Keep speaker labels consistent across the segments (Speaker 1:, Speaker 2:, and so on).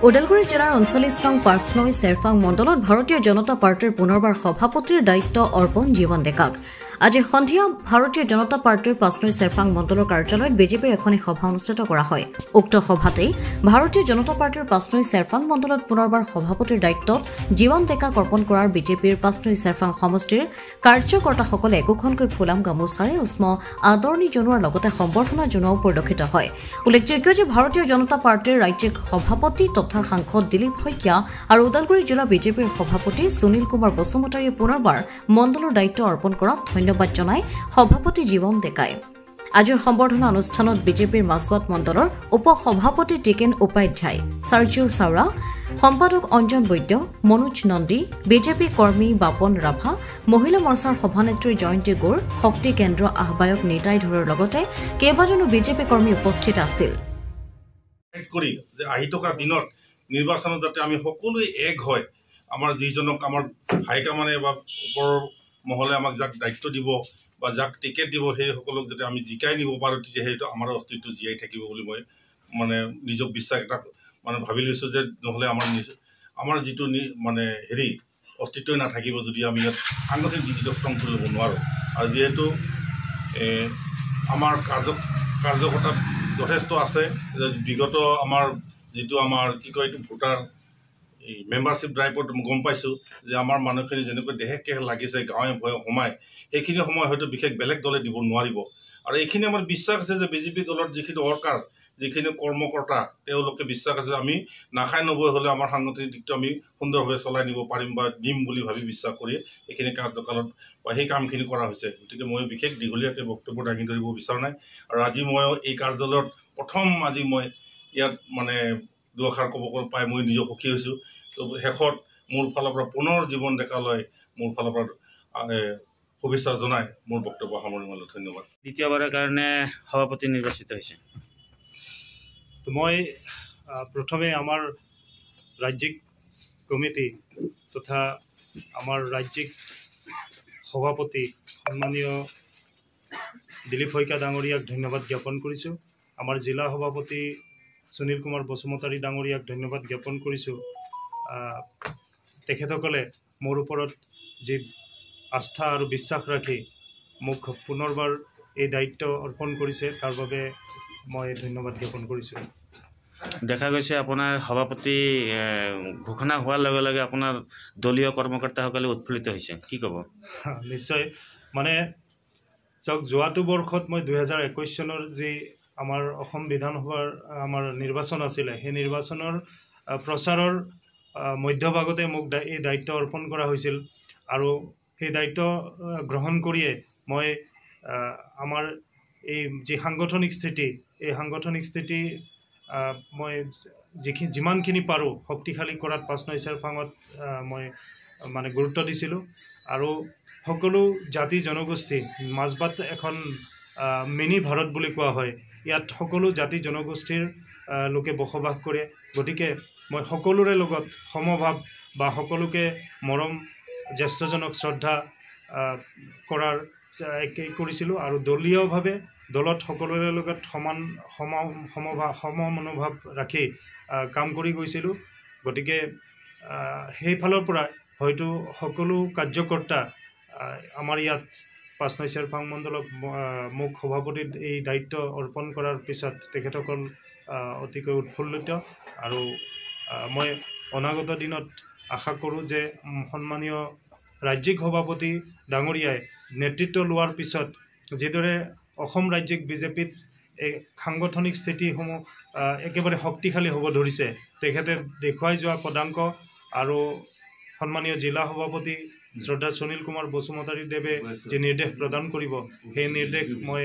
Speaker 1: ওদালগুৰি জিলাৰ 39 নং পাঁচনৈ চেৰফাং মণ্ডলত ভাৰতীয় জনতা পাৰ্টীৰ পুনৰবাৰ সভাপতিৰ দায়িত্ব অৰ্পণ জীৱন ডেকাক আজি সন্ধিয়া ভাৰতীয় জনতা পাৰ্টীৰ পাঁচনৈ চেৰফাং মণ্ডলৰ কাৰ্যালয়ত বিজেপিৰ এখন সভা অনুষ্ঠিত কৰা হয় উক্ত সভাতেই ভাৰতীয় জনতা পাৰ্টীৰ পাঁচনৈ চেৰফাং মণ্ডলত পুনৰবাৰ সভাপতিৰ দায়িত্বত জীৱন ডেকাক অৰ্পণ কৰাৰ বিজেপিৰ পাঁচনৈ চেৰফাং সমষ্টিৰ কাৰ্যকৰ্তাসকলে একোখনকৈ ফুলাম গামোচাৰে উষ্ম আদৰণি জনোৱাৰ লগতে সম্বৰ্ধনা জনোৱাও পৰিলক্ষিত হয় উল্লেখযোগ্য যে ভাৰতীয় জনতা পাৰ্টীৰ ৰাজ্যিক সভাপতি তথা সাংসদ দিলীপ শইকীয়া আৰু ওদালগুৰি জিলা বিজেপিৰ সভাপতি সুনীল কুমাৰ বসুমতাৰীয়ে পুনৰবাৰ মণ্ডলৰ দায়িত্ব অৰ্পণ কৰাত ধন্যবাদ জনাই সভাপতি জীৱন ডেকাই আজিৰ সম্বৰ্ধনা অনুষ্ঠানত বিজেপিৰ মাজবাট মণ্ডলৰ উপ সভাপতি টিকেন উপাধ্যায় সাৰ্জিও চাওৰা সম্পাদক অঞ্জন বৈদ্য মনোজ নন্দী বিজেপি কৰ্মী বাপন ৰাভা মহিলা মৰ্চাৰ সভানেত্ৰী জয়ন্তী গোৰ শক্তি কেন্দ্ৰ আহ্বায়ক নিতাই ধৰৰ লগতে কেইবাজনো বিজেপি কৰ্মী উপস্থিত আছিল
Speaker 2: কৰি যে আহি থকা দিনত নিৰ্বাচনত যাতে আমি সকলোৱে এক হয় আমাৰ যিজনক আমাৰ হাইকমানে বা ওপৰৰ মহলে আমাক যাক দায়িত্ব দিব বা যাক টিকেট দিব সেই সকলক যাতে আমি জিকাই নিব পাৰোঁ তেতিয়া সেইটো আমাৰ অস্তিত্ব জীয়াই থাকিব বুলি মই মানে নিজক বিশ্বাস এটা মানে ভাবি লৈছোঁ যে নহ'লে আমাৰ যিটো মানে হেৰি অস্তিত্বই নাথাকিব যদি আমি ইয়াত সাংগঠনিক দিশত ষ্ট্ৰং কৰি ল'ব নোৱাৰোঁ আৰু যিহেতু আমাৰ কাৰ্যকৰ্তা যথেষ্ট আছে বিগত আমাৰ যিটো আমাৰ কি কয় এইটো ভোটাৰ এই মেম্বাৰশ্বিপ ড্ৰাইভত গম পাইছোঁ যে আমাৰ মানুহখিনি যেনেকৈ দেহে কেহে লাগিছে গাঁৱে ভয়ে সোমাই সেইখিনি সময় হয়তো বিশেষ বেলেগ দলে দিব নোৱাৰিব আৰু এইখিনি আমাৰ বিশ্বাস আছে যে বিজেপি দলৰ যিখিনি ৱৰ্কাৰ যিখিনি কৰ্মকৰ্তা তেওঁলোকে বিশ্বাস আছে আমি নাখাই নবৈ হ'লে আমাৰ সাংগঠনিক দিশটো আমি সুন্দৰভাৱে চলাই নিব পাৰিম বা দিম বুলি ভাবি বিশ্বাস কৰি এইখিনি কাৰ্যকালত বা সেই কামখিনি কৰা হৈছে গতিকে মই বিশেষ দীঘলীয়াকৈ বক্তব্য দাঙি ধৰিব বিচৰা নাই আৰু আজি মই এই কাৰ্যালয়ত প্ৰথম আজি মই ইয়াত মানে দুআষাৰ ক'ব পাই মই নিজে সুখী হৈছোঁ তো শেষত মোৰ ফালৰ পৰা পুনৰ জীৱন ডেকালৈ মোৰ ফালৰ পৰা শুভেচ্ছা জনাই মোৰ বক্তব্য সামৰণি মাৰিলোঁ ধন্যবাদ
Speaker 3: দ্বিতীয়বাৰৰ কাৰণে সভাপতি নিৰ্বাচিত হৈছে
Speaker 4: তো মই প্ৰথমে আমাৰ ৰাজ্যিক কমিটি তথা আমাৰ ৰাজ্যিক সভাপতি সন্মানীয় দিলীপ শইকীয়া ডাঙৰীয়াক ধন্যবাদ জ্ঞাপন কৰিছোঁ আমাৰ জিলা সভাপতি সুনীল কুমাৰ বসুমতাৰী ডাঙৰীয়াক ধন্যবাদ জ্ঞাপন কৰিছোঁ তেখেতসকলে মোৰ ওপৰত যি আস্থা আৰু বিশ্বাস ৰাখি মোক পুনৰবাৰ এই দায়িত্ব অৰ্পণ কৰিছে তাৰ বাবে মই ধন্যবাদ জ্ঞাপন কৰিছোঁ
Speaker 3: দেখা গৈছে আপোনাৰ সভাপতি ঘোষণা হোৱাৰ লগে লগে আপোনাৰ দলীয় কৰ্মকৰ্তাসকলে উৎফুল্লিত হৈছে কি ক'ব
Speaker 4: নিশ্চয় মানে চাওক যোৱাটো বৰ্ষত মই 2021 চনৰ যি আমাৰ অসম বিধানসভাৰ আমাৰ নিৰ্বাচন আছিলে সেই নিৰ্বাচনৰ প্ৰচাৰৰ মধ্যভাগতে মোক এই দায়িত্ব অৰ্পণ কৰা হৈছিল আৰু সেই দায়িত্ব গ্ৰহণ কৰিয়ে মই আমাৰ এই যি সাংগঠনিক স্থিতি এই সাংগঠনিক স্থিতি মই যিমানখিনি পাৰোঁ শক্তিশালী কৰাত পাঁচনৈ চেৰফাঙত মই মানে গুৰুত্ব দিছিলোঁ আৰু সকলো জাতি জনগোষ্ঠী মাজবাট এখন মিনি ভাৰত বুলি কোৱা হয় ইয়াত সকলো জাতি জনগোষ্ঠীৰ লোকে বসবাস কৰে গতিকে মই সকলোৰে লগত সমভাৱ বা সকলোকে মৰম জ্যেষ্ঠজনক শ্ৰদ্ধা কৰাৰ কৰিছিলোঁ আৰু দলীয়ভাৱে দলত সকলোৰে লগত সমমনোভাৱ ৰাখি কাম কৰি গৈছিলোঁ গতিকে সেইফালৰ পৰা হয়তো সকলো কাৰ্যকৰ্তা আমাৰ ইয়াত পাঁচনৈ চেৰফাং মণ্ডলক মোক সভাপতিৰ এই দায়িত্ব অৰ্পণ কৰাৰ পিছত তেখেতসকল অতিকৈ উৎফুল্লিত আৰু মই অনাগত দিনত আশা কৰোঁ যে সন্মানীয় ৰাজ্যিক সভাপতি ডাঙৰীয়াই নেতৃত্ব লোৱাৰ পিছত যিদৰে অসম ৰাজ্যিক বিজেপিত এই সাংগঠনিক স্থিতিসমূহ একেবাৰে শক্তিশালী হ'ব ধৰিছে তেখেতে দেখুৱাই যোৱা পদাংক আৰু সন্মানীয় জিলা সভাপতি শ্ৰদ্ধা সুনীল কুমাৰ বসুমতাৰী দেৱে যি নিৰ্দেশ প্ৰদান কৰিব সেই নিৰ্দেশ মই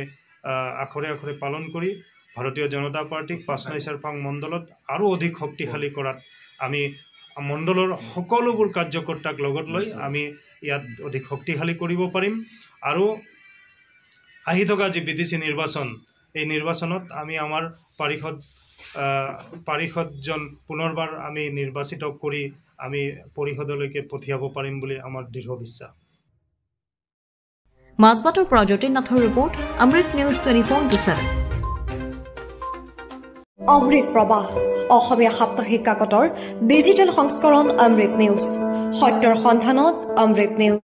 Speaker 4: আখৰে আখৰে পালন কৰি ভাৰতীয় জনতা পাৰ্টীক পাঁচনৈ চেৰফাং মণ্ডলত আৰু অধিক শক্তিশালী কৰাত আমি মণ্ডলৰ সকলোবোৰ কাৰ্যকৰ্তাক লগত লৈ আমি ইয়াত অধিক শক্তিশালী কৰিব পাৰিম আৰু আহি থকা যি বিডিচি নিৰ্বাচন এই নিৰ্বাচনত আমি আমাৰ পাৰিষদজন পুনৰবাৰ আমি নিৰ্বাচিত কৰি আমি পৰিষদলৈকে পঠিয়াব পাৰিম বুলি আমাৰ দৃঢ় বিশ্বাস
Speaker 1: মাজবাটৰ পৰা জ্যোতিনাথৰ ৰিপৰ্ট অমৃত নিউজ 24/7
Speaker 5: অমৃত প্ৰবাহ অসমীয়া সাপ্তাহিক কাকতৰ ডিজিটেল সংস্কৰণ অমৃত নিউজ সত্যৰ সন্ধানত অমৃত নিউজ